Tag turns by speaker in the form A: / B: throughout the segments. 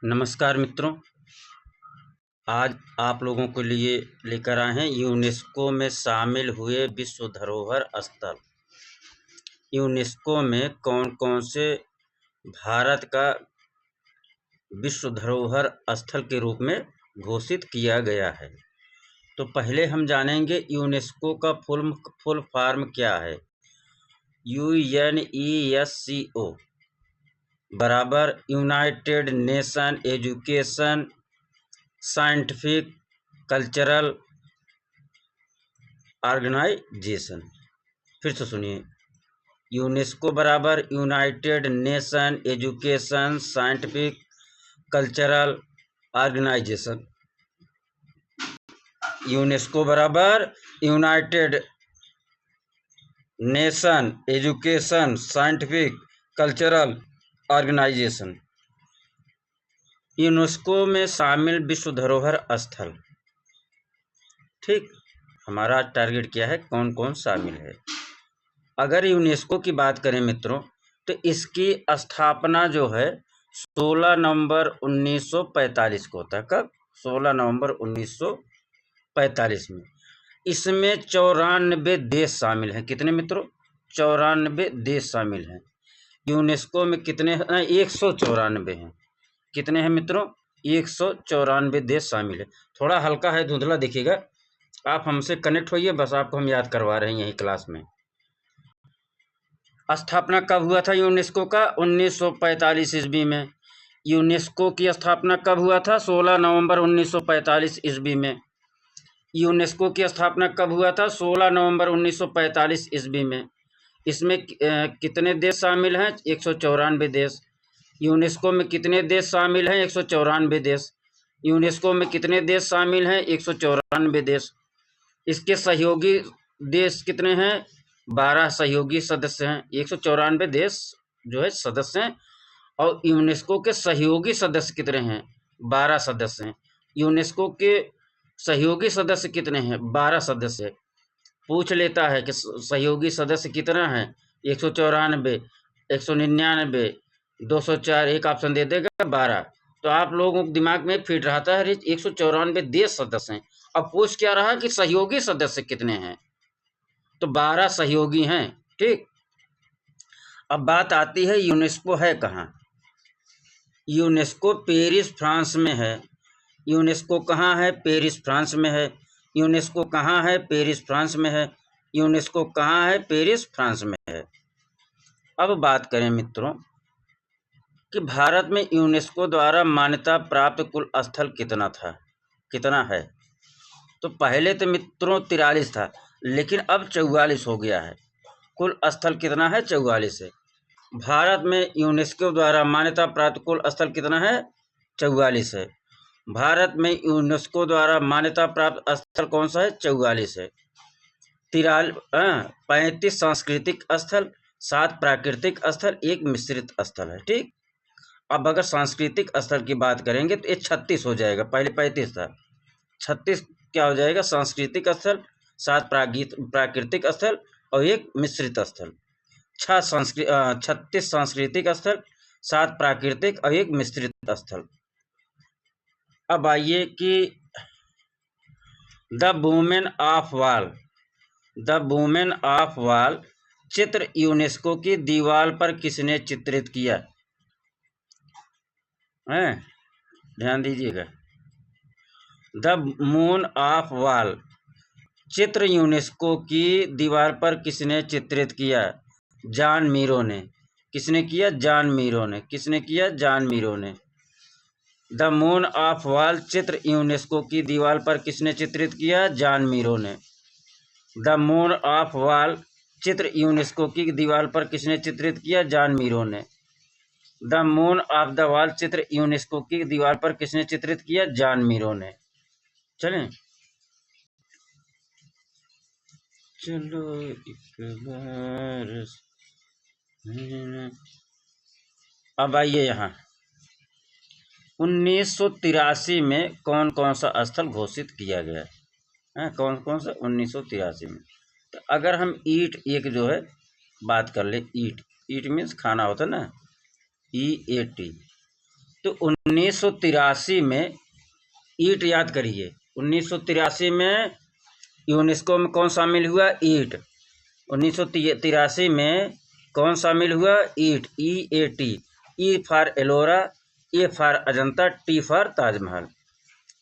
A: नमस्कार मित्रों, आज आप लोगों के लिए लेकर आए हैं यूनेस्को में शामिल हुए विश्व धरोहर स्थल। यूनेस्को में कौन कौन से भारत का विश्व धरोहर स्थल के रूप में घोषित किया गया है। तो पहले हम जानेंगे यूनेस्को का फुल फॉर्म क्या है। UNESCO बराबर United Nation Education Scientific Cultural Organization. फिर से सुनिए, यूनेस्को बराबर United Nation Education Scientific Cultural Organization. UNESCO बराबर United Nation Education Scientific Cultural Organization. UNESCO में शामिल विश्व धरोहर स्थल। ठीक, हमारा टारगेट क्या है, कौन कौन शामिल है। अगर यूनेस्को की बात करें मित्रों, तो इसकी स्थापना जो है 16 नवंबर 1945 को होता है। कब? 16 नवंबर 1945 में। इसमें 94 देश शामिल हैं। कितने मित्रों? 94 देश शामिल हैं। यूनेस्को में कितने हैं? 194 हैं। कितने हैं मित्रों? 194 देश शामिल है। थोड़ा हल्का है, धुंधला दिखेगा, आप हमसे कनेक्ट होइए, बस आपको हम याद करवा रहे हैं यही क्लास में। स्थापना कब हुआ था यूनेस्को का? 1945 ईस्वी में। यूनेस्को की स्थापना कब हुआ था? 16 नवंबर 1945 ईस्वी में। यूनेस्को की स्थापना कब हुआ था? 16 नवंबर 1945 ईस्वी में। इसमें कितने देश शामिल हैं? 194 देश। यूनेस्को में कितने देश शामिल हैं? 194 देश। यूनेस्को में कितने देश शामिल हैं? 194 देश। इसके सहयोगी देश कितने हैं? 12 सहयोगी सदस्य हैं। 194 देश जो है सदस्य हैं, और यूनेस्को के सहयोगी सदस्य कितने हैं? 12 सदस्य हैं। यूनेस्को के सहयोगी सदस्य कितने हैं? 12 सदस्य। पूछ लेता है कि सहयोगी सदस्य कितना है? 194, 199, 204, एक ऑप्शन दे देगा 12। तो आप लोगों के दिमाग में फिट रहता है 194 देश सदस्य हैं। अब पूछ क्या रहा कि सहयोगी सदस्य कितने हैं? तो 12 सहयोगी हैं। ठीक, अब बात आती है यूनेस्को है कहाँ। यूनेस्को पेरिस फ्रांस में है। यूनेस्को कहाँ है? पेरिस फ्रांस में है। यूनेस्को कहाँ है? पेरिस फ्रांस में है। यूनेस्को कहाँ है? पेरिस फ्रांस में है। अब बात करें मित्रों कि भारत में यूनेस्को द्वारा मान्यता प्राप्त कुल स्थल कितना था, कितना है। तो पहले तो मित्रों 43 था, लेकिन अब 44 हो गया है। कुल स्थल कितना है? 44 है। भारत में यूनेस्को द्वारा मान्यता प्राप्त कुल स्थल कितना है? 44 है। भारत में यूनेस्को द्वारा मान्यता प्राप्त स्थल कौन सा है? 44 है। 35 सांस्कृतिक स्थल, 7 प्राकृतिक स्थल, 1 मिश्रित स्थल है। ठीक, अब अगर सांस्कृतिक स्थल की बात करेंगे तो ये 36 हो जाएगा, पहले 35 था। 36 क्या हो जाएगा? सांस्कृतिक स्थल, 7 प्राकृतिक स्थल और 1 मिश्रित स्थल। 36 सांस्कृतिक स्थल, 7 प्राकृतिक और 1 मिश्रित स्थल। अब आइए कि the women of wall, the women of wall चित्र यूनेस्को की दीवार पर किसने चित्रित किया है? ध्यान दीजिएगा। द मून ऑफ वॉल चित्र यूनेस्को की दीवार पर किसने चित्रित किया? जॉन मीरो ने। किसने किया? जॉन मीरो ने। किसने किया? जॉन मीरो ने। द मून ऑफ वॉल चित्र यूनेस्को की दीवार पर किसने चित्रित किया? जॉन मीरो ने। द मून ऑफ वॉल चित्र यूनेस्को की दीवार पर किसने चित्रित किया? जॉन मीरो ने। The moon of the wall चित्र यूनेस्को की दीवार पर किसने चित्रित किया? जॉन मीरो ने। चलें, चलो एक बार। अब आइए यहाँ 1983 में कौन कौन सा स्थल घोषित किया गया है? कौन कौन सा? 1983 में। तो अगर हम ईट एक जो है बात कर ले, ईट, ईट मीन्स खाना होता है ना, EAT। तो 1983 में ईट याद करिए, 1983 में यूनेस्को में कौन शामिल हुआ? ईट। 1983 में कौन शामिल हुआ? ईट, EAT। E for Ellora, A for Ajanta, T for Taj Mahal.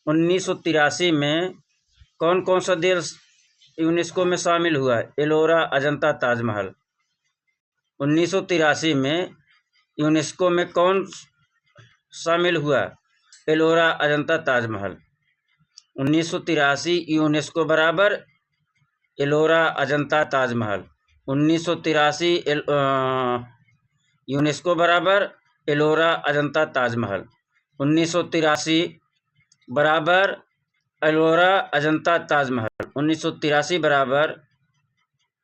A: 1983 में कौन कौन सा देश यूनेस्को में शामिल हुआ? एलोरा, अजंता, ताजमहल। 1983 में यूनेस्को में कौन शामिल हुआ? एलोरा, अजंता, ताजमहल। 1983 यूनेस्को बराबर एलोरा, अजंता, ताजमहल। 1983 यूनेस्को बराबर एलोरा, अजंता, ताजमहल। 1983 बराबर एलोरा, अजंता, ताजमहल। 1983 बराबर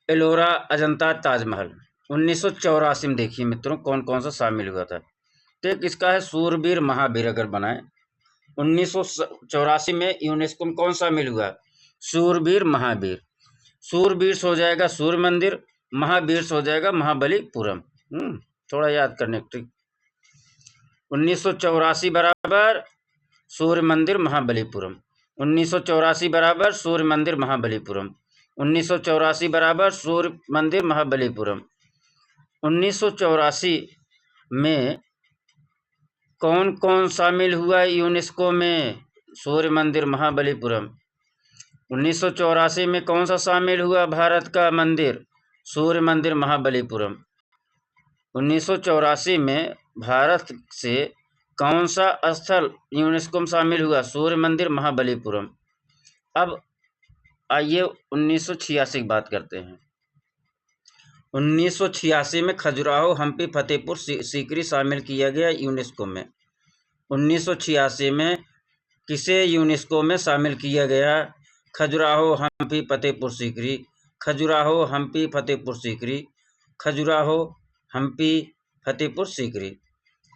A: एलोरा, अजंता, ताजमहल। 1984 में देखिए मित्रों कौन कौन सा शामिल हुआ था। तो एक इसका है सूरवीर महावीर, अगर बनाए 1984 में यूनेस्को में कौन शामिल हुआ? सूरवीर महावीर। सूरवीर से हो जाएगा सूर्य मंदिर, महावीर से हो जाएगा महाबलीपुरम। थोड़ा याद करने की ट्रिक। 1984 बराबर सूर्य मंदिर महाबलीपुरम। 1984 बराबर सूर्य मंदिर महाबलीपुरम। 1984 बराबर सूर्य मंदिर महाबलीपुरम। 1984 में कौन कौन शामिल हुआ यूनेस्को में? सूर्य मंदिर महाबलीपुरम। 1984 में कौन सा शामिल हुआ भारत का मंदिर? सूर्य मंदिर महाबलीपुरम। 1984 में भारत से कौन सा स्थल यूनेस्को में शामिल हुआ? सूर्य मंदिर महाबलीपुरम। अब आइए 1986 की बात करते हैं। 1986 में खजुराहो, हम्पी, फतेहपुर सीकरी शामिल किया गया यूनेस्को में। 1986 में किसे यूनेस्को में शामिल किया गया? खजुराहो, हम्पी, फतेहपुर सीकरी। खजुराहो, हम्पी, फतेहपुर सीकरी। खजुराहो, हम्पी, फतेहपुर सीकरी।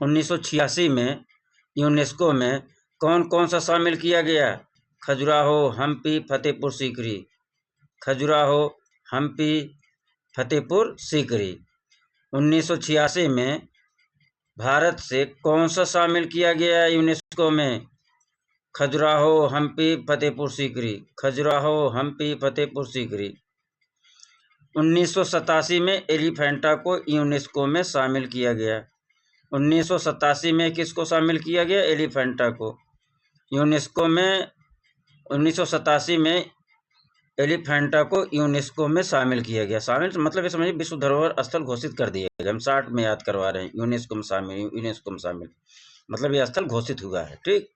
A: 1986 में यूनेस्को में कौन कौन सा शामिल किया गया? खजुराहो, हम्पी, फतेहपुर सीकरी। खजुराहो, हम्पी, फतेहपुर सीकरी। 1986 में भारत से कौन सा शामिल किया गया यूनेस्को में? खजुराहो, हम्पी, फतेहपुर सीकरी। खजुराहो, हम्पी, फतेहपुर सीकरी। 1987 में एलिफेंटा को यूनेस्को में शामिल किया गया। 1987 में किसको शामिल किया गया? एलिफेंटा को यूनेस्को में। 1987 में एलिफेंटा को यूनेस्को में शामिल किया गया। शामिल मतलब ये समझिए विश्व धरोहर स्थल घोषित कर दिया गया। हम 60 में याद करवा रहे हैं। यूनेस्को में शामिल मतलब ये स्थल घोषित हुआ है। ठीक।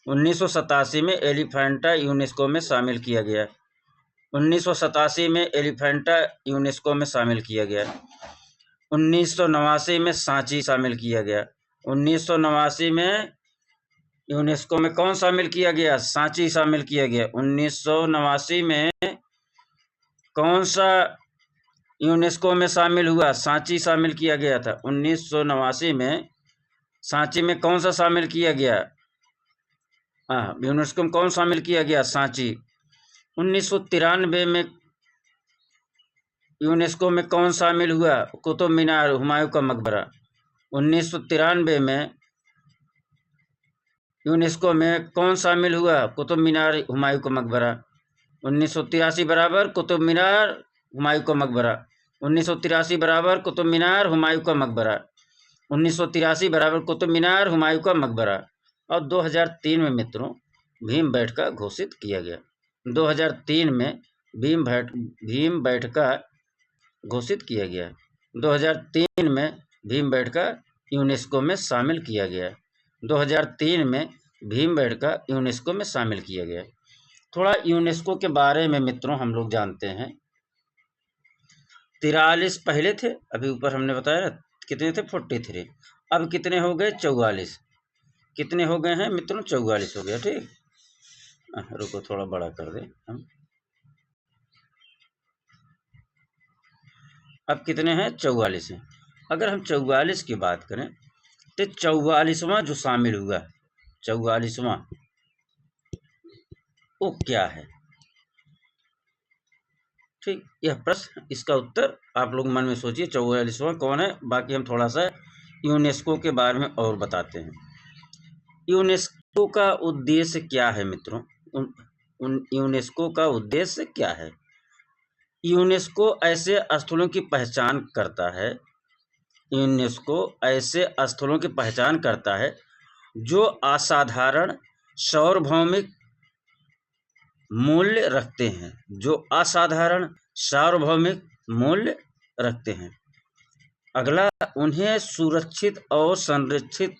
A: 1987 में एलिफेंटा यूनेस्को में शामिल किया गया। 1987 में एलिफेंटा यूनेस्को में शामिल किया गया। 1989 में सांची शामिल किया गया। 1989 में यूनेस्को में कौन शामिल किया गया? सांची शामिल किया गया। 1989 में कौन सा यूनेस्को में शामिल हुआ? सांची शामिल किया गया था। 1989 में सांची में कौन सा शामिल किया गया? हाँ, यूनेस्को में कौन शामिल किया गया? सांची। 1993 में यूनेस्को में कौन शामिल हुआ? कुतुब मीनार, हुमायूं का मकबरा। 1993 में यूनेस्को में कौन शामिल हुआ? कुतुब मीनार, हुमायूं का मकबरा। 1983 बराबर कुतुब मीनार, हुमायूं का मकबरा। 1983 बराबर कुतुब मीनार, हुमायूं का मकबरा। 1983 बराबर कुतुब मीनार, हुमायूं का मकबरा। और 2003 में मित्रों भीमबेटका घोषित किया गया। 2003 में भीमबेटका घोषित किया गया। 2003 में भीमबेटका यूनेस्को में शामिल किया गया। 2003 में भीमबेटका यूनेस्को में शामिल किया गया। थोड़ा यूनेस्को के बारे में मित्रों हम लोग जानते हैं। 43 पहले थे, अभी ऊपर हमने बताया कितने थे? 43। अब कितने हो गए? 44। कितने हो गए हैं मित्रों? 44 हो गया। ठीक। रुको थोड़ा बड़ा कर दे हम। अब कितने हैं? 44 हैं। अगर हम 44 की बात करें तो 44वां जो शामिल हुआ, 44वां वो क्या है? ठीक। यह प्रश्न, इसका उत्तर आप लोग मन में सोचिए। 44वां कौन है? बाकी हम थोड़ा सा यूनेस्को के बारे में और बताते हैं। यूनेस्को का उद्देश्य क्या है मित्रों? यूनेस्को का उद्देश्य क्या है? यूनेस्को ऐसे स्थलों की पहचान करता है। यूनेस्को ऐसे स्थलों की पहचान करता है जो असाधारण सार्वभौमिक मूल्य रखते हैं, जो असाधारण सार्वभौमिक मूल्य रखते हैं। अगला, उन्हें सुरक्षित और संरक्षित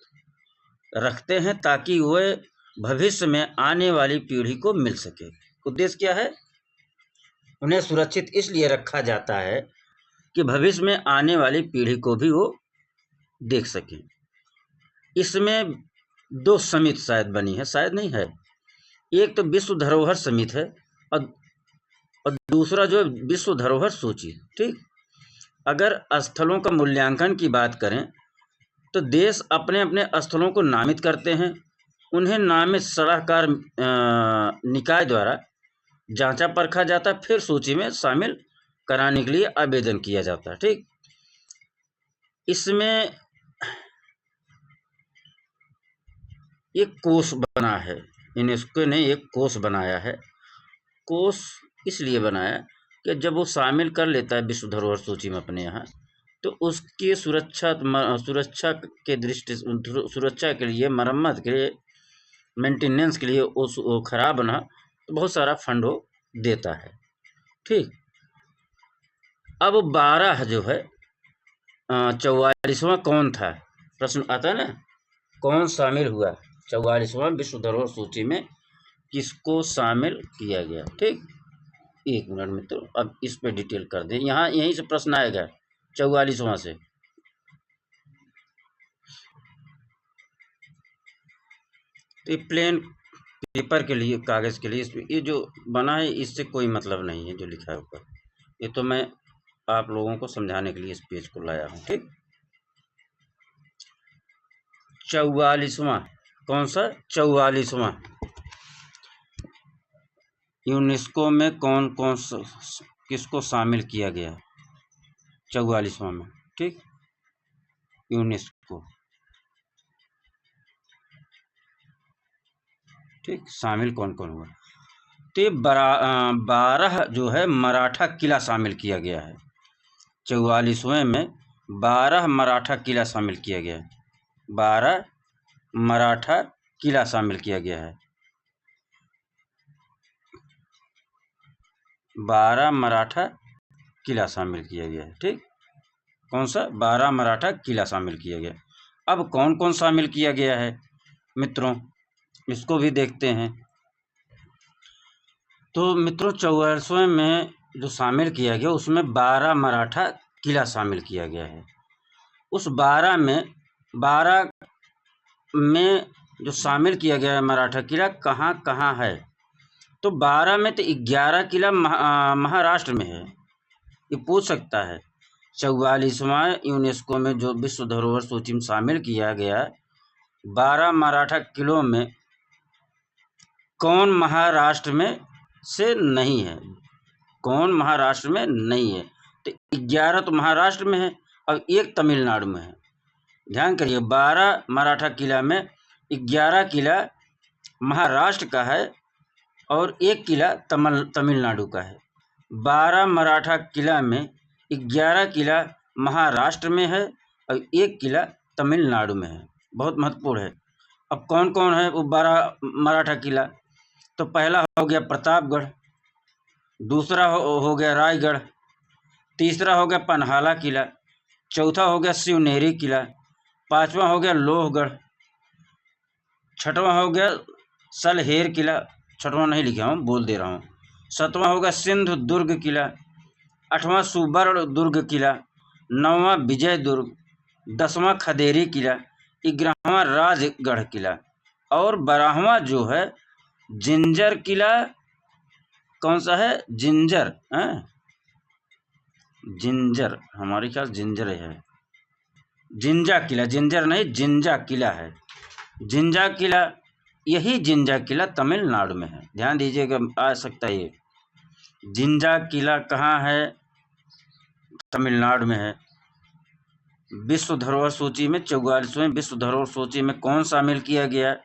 A: रखते हैं ताकि वे भविष्य में आने वाली पीढ़ी को मिल सके। उद्देश्य क्या है? उन्हें सुरक्षित इसलिए रखा जाता है कि भविष्य में आने वाली पीढ़ी को भी वो देख सकें। इसमें 2 समिति शायद बनी है, शायद नहीं है। एक तो विश्व धरोहर समिति है और दूसरा जो है विश्व धरोहर सूची। ठीक, अगर स्थलों का मूल्यांकन की बात करें तो देश अपने अपने स्थलों को नामित करते हैं। उन्हें नामित सलाहकार निकाय द्वारा जांचा परखा जाता है, फिर सूची में शामिल कराने के लिए आवेदन किया जाता है। ठीक, इसमें एक कोष बना है, यूनेस्को ने एक कोष बनाया है। कोष इसलिए बनाया कि जब वो शामिल कर लेता है विश्व धरोहर सूची में अपने यहाँ, तो उसकी सुरक्षा के दृष्टि, सुरक्षा के लिए, मरम्मत के लिए, मेंटेनेंस के लिए उस खराब ना तो बहुत सारा फंड वो देता है। ठीक, अब 12 जो है 44वां कौन था, प्रश्न आता है ना, कौन शामिल हुआ 44वां विश्व धरोहर सूची में, किसको शामिल किया गया? ठीक, 1 मिनट मित्रों, अब इस पे डिटेल कर दें, यहाँ यहीं से प्रश्न आएगा 44वां से। तो ये प्लेन पेपर के लिए, कागज़ के लिए, इसमें ये जो बना है इससे कोई मतलब नहीं है जो लिखा है ऊपर। ये तो मैं आप लोगों को समझाने के लिए इस पेज को लाया हूँ। ठीक, 44वां कौन सा? 44वां यूनेस्को में कौन कौन सा, किसको शामिल किया गया 44वां में? ठीक, यूनेस्को, ठीक, शामिल कौन कौन हुआ? तो 12 जो है मराठा किला शामिल किया गया है। 44वें में 12 मराठा किला शामिल किया गया है। 12 मराठा किला शामिल किया गया है। 12 मराठा किला शामिल किया गया है। ठीक, कौन सा? 12 मराठा किला शामिल किया गया। अब कौन कौन शामिल किया गया है मित्रों, इसको भी देखते हैं। तो मित्रों 44वें में जो शामिल किया गया उसमें 12 मराठा किला शामिल किया गया है। उस 12 में जो शामिल किया गया है मराठा किला कहाँ कहाँ है? तो 12 में तो 11 किला महाराष्ट्र में है, ये पूछ सकता है। 44वां यूनेस्को में जो विश्व धरोहर सूची में शामिल किया गया 12 मराठा किलों में कौन महाराष्ट्र में से नहीं है? कौन महाराष्ट्र में नहीं है? तो 11 तो महाराष्ट्र में है और 1 तमिलनाडु में है। ध्यान करिए, 12 मराठा किला में 11 किला महाराष्ट्र का है और 1 किला तमिलनाडु का है। 12 मराठा किला में 11 किला महाराष्ट्र में है और 1 किला तमिलनाडु में है। बहुत महत्वपूर्ण है। अब कौन कौन है वो 12 मराठा किला? तो पहला हो गया प्रतापगढ़, दूसरा हो गया रायगढ़, तीसरा हो गया पन्हाला किला, चौथा हो गया शिवनेरी किला, 5वां हो गया लोहगढ़, 6वां हो गया सलहेर किला, 6वां नहीं लिखा हूँ, बोल दे रहा हूँ, 7वां हो गया सिंधु दुर्ग किला, 8वां सुवर्ण दुर्ग किला, 9वां विजय दुर्ग, 10वां खदेरी किला, 11वां राजगढ़ किला और 12वां जो है जिंजर किला। कौन सा है? जिंजर है, जिंजर, हमारे ख्याल जिंजर है, जिंजा किला, जिंजर नहीं जिंजा किला है। जिंजा किला, यही जिंजा किला तमिलनाडु में है। ध्यान दीजिएगा, आ सकता है ये जिंजा किला कहाँ है? तमिलनाडु में है। विश्व धरोहर सूची में 44वें विश्व धरोहर सूची में कौन शामिल किया गया?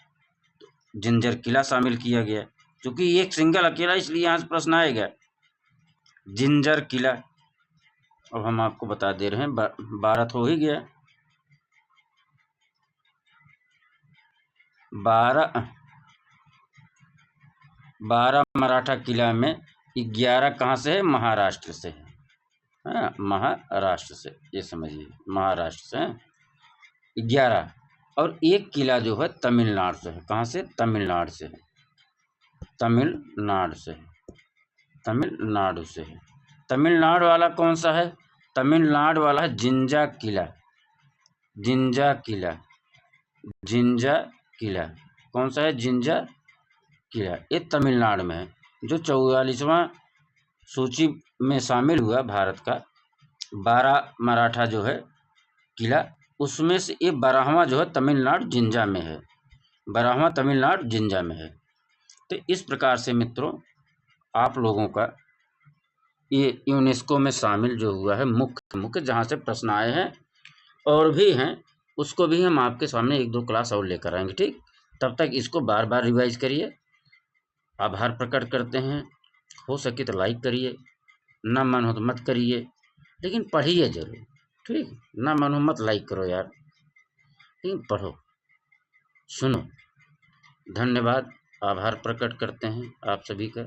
A: जिंजर किला शामिल किया गया, क्योंकि एक सिंगल अकेला, इसलिए यहाँ से प्रश्न आएगा जिंजर किला। अब हम आपको बता दे रहे हैं, 12 तो हो ही गया, 12 मराठा किला में 11 कहाँ से है? महाराष्ट्र से है, हाँ, महाराष्ट्र से, ये समझिए, महाराष्ट्र से है 11। और एक किला जो है तमिलनाडु से है। कहाँ से? तमिलनाडु से है, तमिलनाडु से है, तमिलनाडु से है। तमिलनाडु वाला कौन सा है? तमिलनाडु वाला है जिंजा किला, जिंजा किला, जिंजा किला। कौन सा है? जिंजा किला। ये तमिलनाडु में है, जो 44वां सूची में शामिल हुआ भारत का 12 मराठा जो है किला, उसमें से ये 12वां जो है तमिलनाडु जिंजा में है, 12वां तमिलनाडु जिंजा में है। तो इस प्रकार से मित्रों आप लोगों का ये यूनेस्को में शामिल जो हुआ है मुख्य जहाँ से प्रश्न आए हैं और भी हैं, उसको भी हम आपके सामने 1-2 क्लास और लेकर आएंगे। ठीक, तब तक इसको बार बार रिवाइज करिए। आभार प्रकट करते हैं। हो सके तो लाइक करिए, ना मन हो तो मत करिए, लेकिन पढ़िए जरूर। ठीक, ना मन हो मत लाइक करो यार, लेकिन पढ़ो, सुनो। धन्यवाद, आभार प्रकट करते हैं आप सभी का।